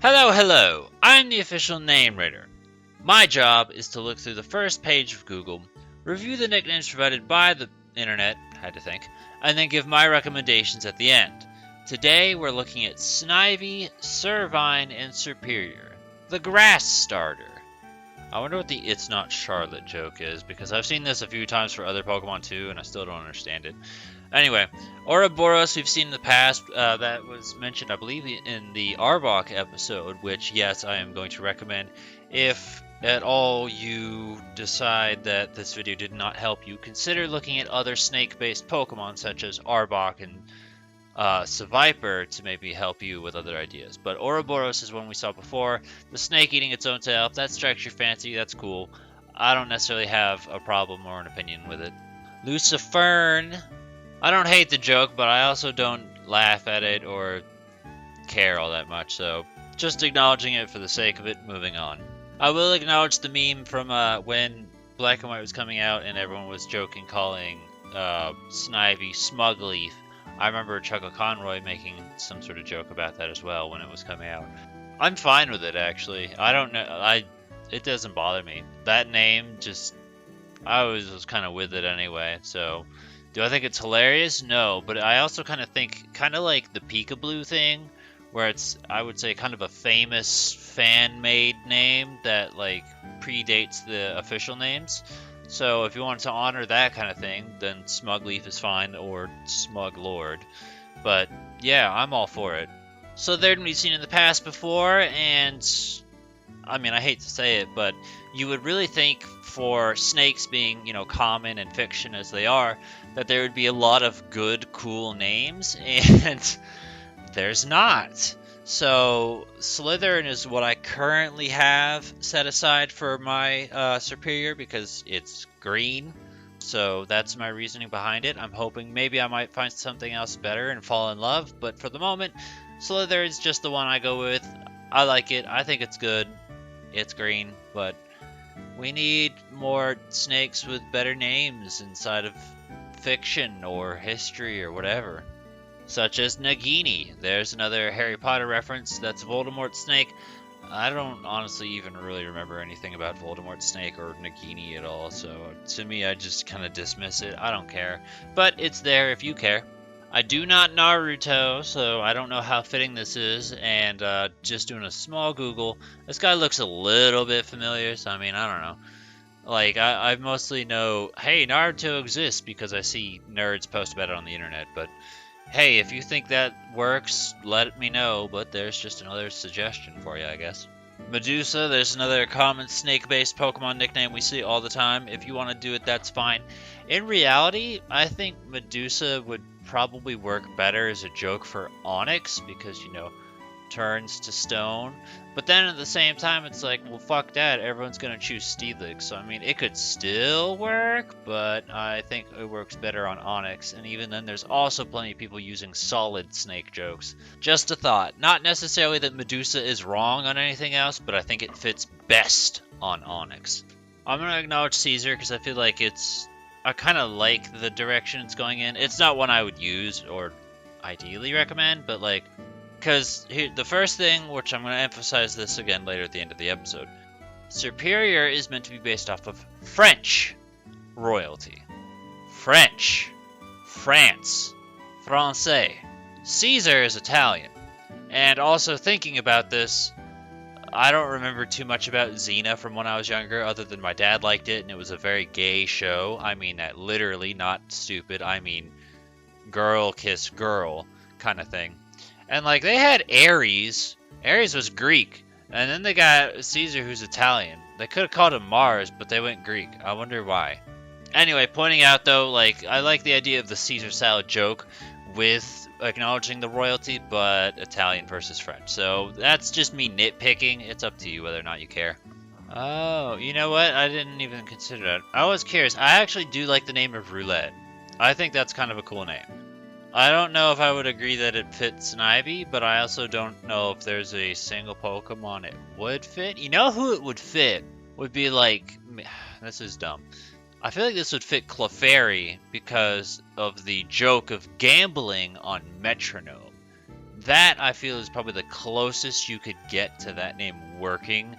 Hello, hello! I'm the official name rater. My job is to look through the first page of Google, review the nicknames provided by the internet, had to think, and then give my recommendations at the end. Today we're looking at Snivy, Servine, and Serperior, the grass starter. I wonder what the "It's Not Charlotte" joke is, because I've seen this a few times for other Pokemon too, and I still don't understand it. Anyway, Ouroboros we've seen in the past, that was mentioned, I believe, in the Arbok episode, which, yes, I am going to recommend. If at all you decide that this video did not help you, consider looking at other snake-based Pokemon, such as Arbok and Seviper, to maybe help you with other ideas. But Ouroboros is one we saw before. The snake eating its own tail, if that strikes your fancy, that's cool. I don't necessarily have a problem or an opinion with it. Lucifern. I don't hate the joke, but I also don't laugh at it or care all that much, so just acknowledging it for the sake of it, moving on. I will acknowledge the meme from when Black and White was coming out and everyone was joking, calling Snivy Smug Leaf. I remember Chuckle Conroy making some sort of joke about that as well when it was coming out. I'm fine with it, actually. I don't know. It doesn't bother me. That name just... I always was kind of with it anyway, so... Do I think it's hilarious? No, but I also kind of think, kind of like the Peekaboo thing, where it's, I would say, kind of a famous fan-made name that, like, predates the official names. So if you want to honor that kind of thing, then Smug Leaf is fine, or Smug Lord. But, yeah, I'm all for it. So they're going to be seen in the past before, and... I mean, I hate to say it, but you would really think for snakes being, common in fiction as they are, that there would be a lot of good, cool names, and there's not. So, Slytherin is what I currently have set aside for my Serperior, because it's green. So that's my reasoning behind it. I'm hoping maybe I might find something else better and fall in love, but for the moment, Slytherin's just the one I go with. I like it. I think it's good. It's green, but we need more snakes with better names inside of fiction or history or whatever. Such as Nagini. There's another Harry Potter reference. That's Voldemort's snake. I don't honestly even really remember anything about Voldemort's snake or Nagini at all, so to me I just kind of dismiss it. I don't care. But it's there if you care. I do not Naruto, so I don't know how fitting this is, and just doing a small Google, this guy looks a little bit familiar, so I mean, I don't know. Like, I mostly know, hey, Naruto exists because I see nerds post about it on the internet, but hey, if you think that works, let me know, but there's just another suggestion for you, I guess. Medusa, there's another common snake-based Pokemon nickname we see all the time. If you want to do it, that's fine. In reality, I think Medusa would probably work better as a joke for Onyx, because, turns to stone. But then at the same time, it's like, well, fuck that, everyone's gonna choose Steelix. So, I mean, it could still work, but I think it works better on Onyx. And even then, there's also plenty of people using solid snake jokes. Just a thought. Not necessarily that Medusa is wrong on anything else, but I think it fits best on Onyx. I'm gonna acknowledge Caesar, because I feel like I kind of like the direction it's going in. It's not one I would use or ideally recommend, but like, because the first thing, which I'm going to emphasize this again later at the end of the episode, Serperior is meant to be based off of French royalty. French. France. Francais. Caesar is Italian. And also thinking about this, I don't remember too much about Xena from when I was younger, other than my dad liked it, and it was a very gay show. I mean that literally, not stupid. I mean girl kiss girl kind of thing. And like, they had Ares. Ares was Greek. And then they got Caesar, who's Italian. They could have called him Mars, but they went Greek. I wonder why. Anyway, pointing out though, like, I like the idea of the Caesar salad joke with acknowledging the royalty, but Italian versus French. So that's just me nitpicking. It's up to you whether or not you care. Oh, you know what? I didn't even consider that. I was curious. I actually do like the name of Roulette. I think that's kind of a cool name. I don't know if I would agree that it fits Snivy, but I also don't know if there's a single Pokemon it would fit. You know who it would fit? Would be like... This is dumb. I feel like this would fit Clefairy because of the joke of gambling on Metronome. that I feel is probably the closest you could get to that name working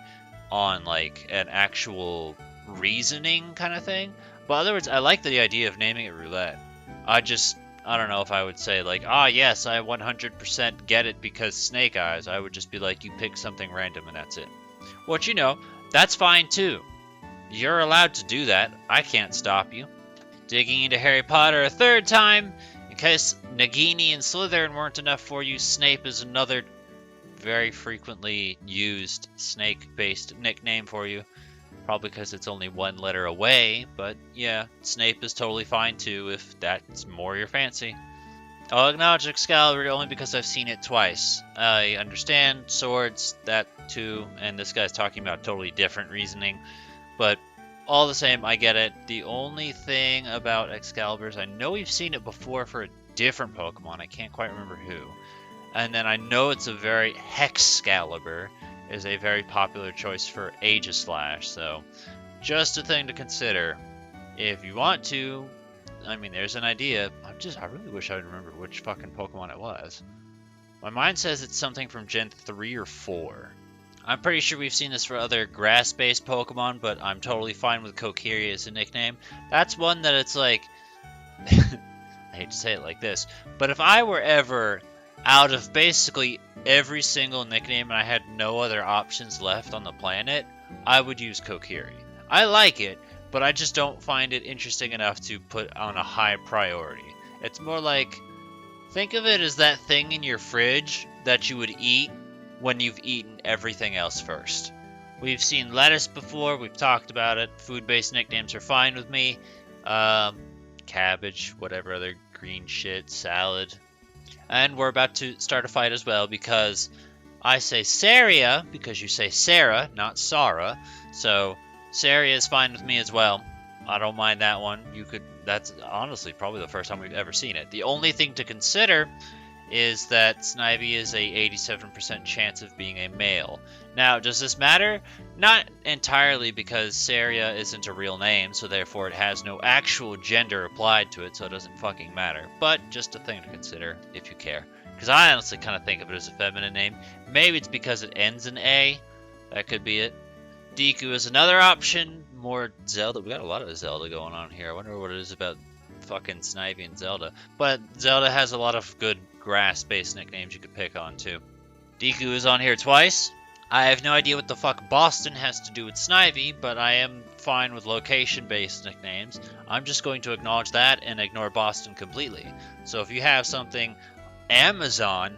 on like an actual reasoning kind of thing. But in other words, I like the idea of naming it roulette. I don't know if I would say like, ah, yes, I 100% get it because snake eyes. I would just be like, you pick something random and that's it. Which, you know, that's fine too. You're allowed to do that. I can't stop you. Digging into Harry Potter a third time. In case Nagini and Slytherin weren't enough for you, Snape is another very frequently used snake-based nickname for you. Probably because it's only one letter away, but yeah, Snape is totally fine too if that's more your fancy. I'll acknowledge Excalibur only because I've seen it twice. I understand swords, that too, and this guy's talking about totally different reasoning, but all the same, I get it. The only thing about Excalibur is I know we've seen it before for a different Pokemon, I can't quite remember who. And then I know it's a very Hexcalibur is a very popular choice for Aegislash, so just a thing to consider. If you want to, I mean, there's an idea. I really wish I would remember which fucking Pokemon it was. My mind says it's something from Gen 3 or 4. I'm pretty sure we've seen this for other grass-based Pokemon, but I'm totally fine with Kokiri as a nickname. That's one that it's like... I hate to say it like this, but if I were ever out of basically every single nickname and I had no other options left on the planet, I would use Kokiri. I like it, but I just don't find it interesting enough to put on a high priority. It's more like, think of it as that thing in your fridge that you would eat when you've eaten everything else first. We've seen lettuce before, we've talked about it. Food-based nicknames are fine with me. Cabbage, whatever other green shit, salad. And we're about to start a fight as well because I say Saria because you say Sarah, not Sarah. So Saria is fine with me as well. I don't mind that one. That's honestly probably the first time we've ever seen it. The only thing to consider is that Snivy is a 87% chance of being a male. Now, does this matter? Not entirely, because Saria isn't a real name, so therefore it has no actual gender applied to it, so it doesn't fucking matter. But just a thing to consider if you care. Because I honestly kind of think of it as a feminine name. Maybe it's because it ends in A. That could be it. Deku is another option. More Zelda. We got a lot of Zelda going on here. I wonder what it is about fucking Snivy and Zelda. But Zelda has a lot of good grass-based nicknames you could pick on too. Deku is on here twice. I have no idea what the fuck Boston has to do with Snivy, but I am fine with location-based nicknames. I'm just going to acknowledge that and ignore Boston completely. So if you have something Amazon,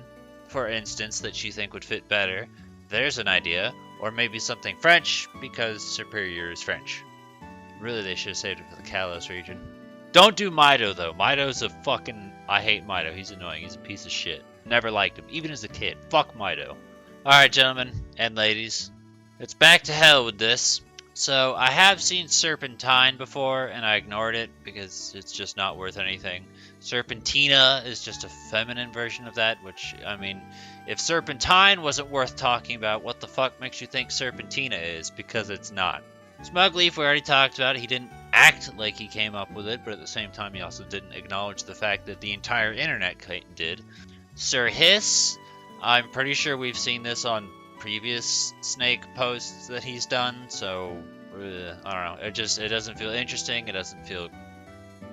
for instance, that you think would fit better, there's an idea. Or maybe something French, because Serperior is French. Really, they should have saved it for the Kalos region. Don't do Mido, though. Mido's a fucking... I hate Mido. He's annoying. He's a piece of shit. Never liked him, even as a kid. Fuck Mido. Alright, gentlemen and ladies. It's back to hell with this. So, I have seen Serpentine before, and I ignored it, because it's just not worth anything. Serpentina is just a feminine version of that, which, I mean... If Serpentine wasn't worth talking about, what the fuck makes you think Serpentina is? Because it's not. Smug Leaf, we already talked about. He didn't act like he came up with it, but at the same time he also didn't acknowledge the fact that the entire internet did. Sir Hiss, I'm pretty sure we've seen this on previous Snake posts that he's done, so I don't know. It doesn't feel interesting. It doesn't feel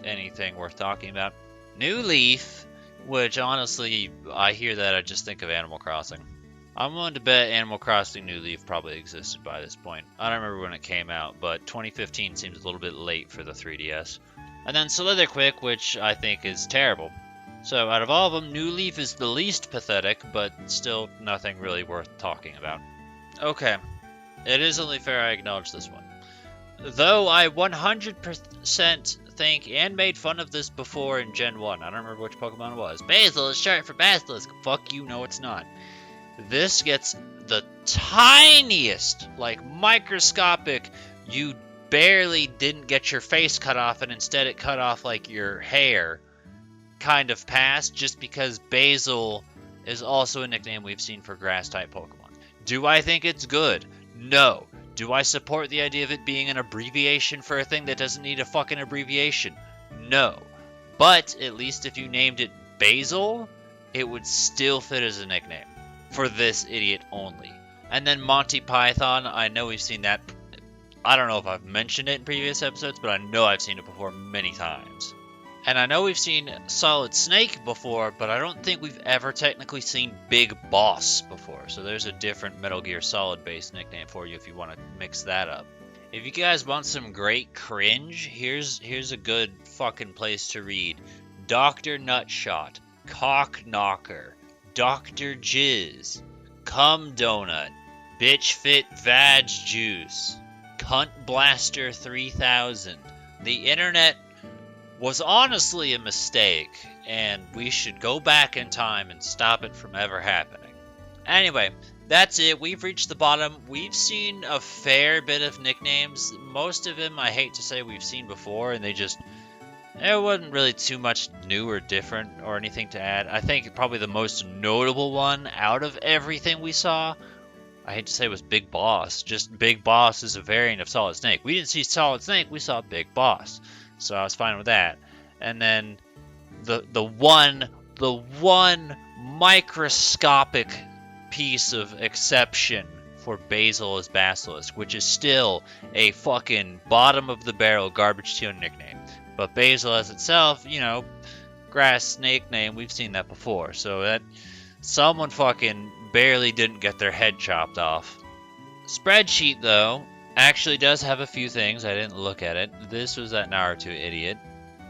anything worth talking about. New Leaf, which honestly, I hear that I just think of Animal Crossing. I'm willing to bet Animal Crossing New Leaf probably existed by this point. I don't remember when it came out, but 2015 seems a little bit late for the 3DS. And then Slitherquick, which I think is terrible. So out of all of them, New Leaf is the least pathetic, but still nothing really worth talking about. Okay, it is only fair I acknowledge this one. Though I 100% think and made fun of this before in Gen 1. I don't remember which Pokemon it was. Basil is short for Basilisk. Fuck you, no it's not. This gets the tiniest, like microscopic, you barely didn't get your face cut off and instead it cut off like your hair kind of pass, just because Basil is also a nickname we've seen for grass-type Pokemon. Do I think it's good? No. Do I support the idea of it being an abbreviation for a thing that doesn't need a fucking abbreviation? No. But, at least if you named it Basil, it would still fit as a nickname for this idiot only. And then Monty Python, I know we've seen that. I don't know if I've mentioned it in previous episodes, but I know I've seen it before many times. And I know we've seen Solid Snake before, but I don't think we've ever technically seen Big Boss before. So there's a different Metal Gear Solid based nickname for you if you want to mix that up. If you guys want some great cringe, here's a good fucking place to read. Dr. Nutshot, Cock Knocker, Dr. Jizz, Cum Donut, Bitch Fit Vag Juice, Cunt Blaster 3000. The internet was honestly a mistake, and we should go back in time and stop it from ever happening. Anyway, that's it. We've reached the bottom. We've seen a fair bit of nicknames. Most of them, I hate to say, we've seen before, and there wasn't really too much new or different or anything to add. I think probably the most notable one out of everything we saw, I hate to say, was Big Boss. Just Big Boss is a variant of Solid Snake. We didn't see Solid Snake, we saw Big Boss. So I was fine with that. And then the one microscopic piece of exception for Basil as Basilisk, which is still a fucking bottom of the barrel garbage tune nickname. But Basil as itself, grass snake name, we've seen that before. So that someone fucking barely didn't get their head chopped off. Spreadsheet though actually does have a few things. I didn't look at it. This was that Naruto idiot.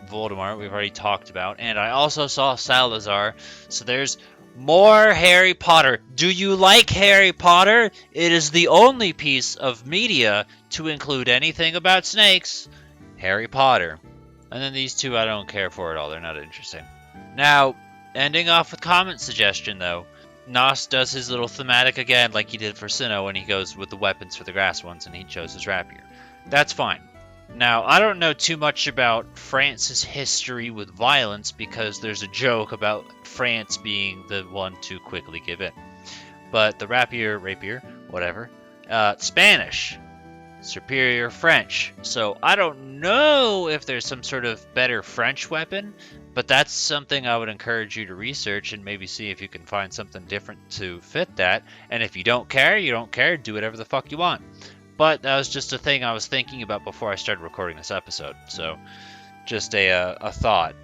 Voldemort, we've already talked about. And I also saw Salazar. So there's more Harry Potter. Do you like Harry Potter? It is the only piece of media to include anything about snakes. Harry Potter. And then these two I don't care for at all. They're not interesting. Now, ending off with comment suggestion though. Nos does his little thematic again like he did for Sinnoh when he goes with the weapons for the grass ones and he chose his rapier. That's fine. Now, I don't know too much about France's history with violence because there's a joke about France being the one to quickly give in. But the rapier, whatever, Spanish, Serperior, French. So I don't know if there's some sort of better French weapon, but that's something I would encourage you to research and maybe see if you can find something different to fit that. And if you don't care, you don't care. Do whatever the fuck you want. But that was just a thing I was thinking about before I started recording this episode. So, just a thought.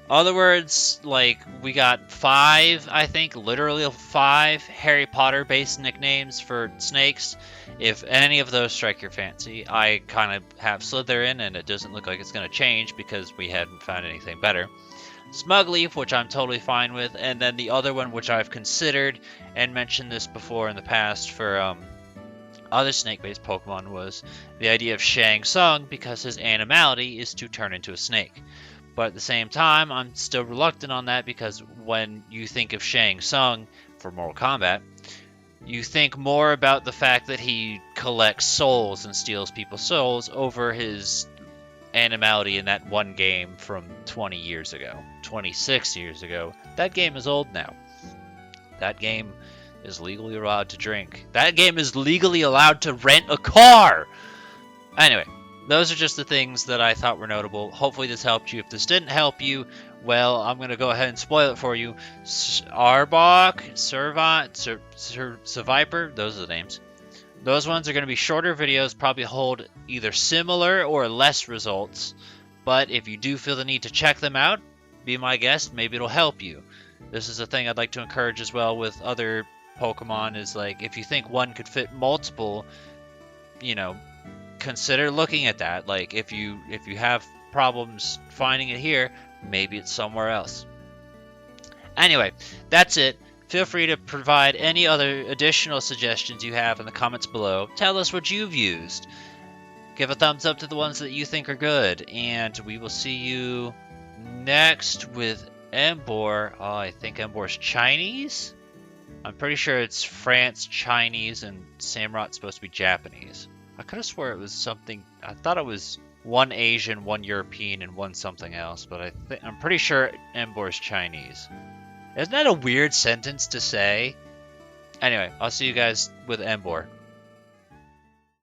Other words, like, we got 5, I think, literally 5 Harry Potter-based nicknames for snakes. If any of those strike your fancy, I kind of have Slytherin, and it doesn't look like it's going to change because we hadn't found anything better. Smug Leaf, which I'm totally fine with, and then the other one which I've considered and mentioned this before in the past for other snake-based Pokemon was the idea of Shang Tsung because his animality is to turn into a snake. But at the same time, I'm still reluctant on that because when you think of Shang Tsung for Mortal Kombat, you think more about the fact that he collects souls and steals people's souls over his animality in that one game from 20 years ago, 26 years ago. That game is old now. That game is legally allowed to drink. That game is legally allowed to rent a car! Anyway, those are just the things that I thought were notable. Hopefully this helped you. If this didn't help you, well, I'm going to go ahead and spoil it for you. Arbok, Servine, Seviper, those are the names. Those ones are going to be shorter videos, probably hold either similar or less results. But if you do feel the need to check them out, be my guest, maybe it'll help you. This is a thing I'd like to encourage as well with other Pokemon, is like, if you think one could fit multiple, consider looking at that. Like, if you have problems finding it here, maybe it's somewhere else. Anyway, that's it. Feel free to provide any other additional suggestions you have in the comments below. Tell us what you've used. Give a thumbs up to the ones that you think are good. And we will see you next with Embor. Oh, I think Embor's Chinese? I'm pretty sure it's France, Chinese, and Samurot's supposed to be Japanese. I could have swore it was something. I thought it was one Asian, one European, and one something else. But I'm pretty sure Embor's Chinese. Isn't that a weird sentence to say? Anyway, I'll see you guys with Embor.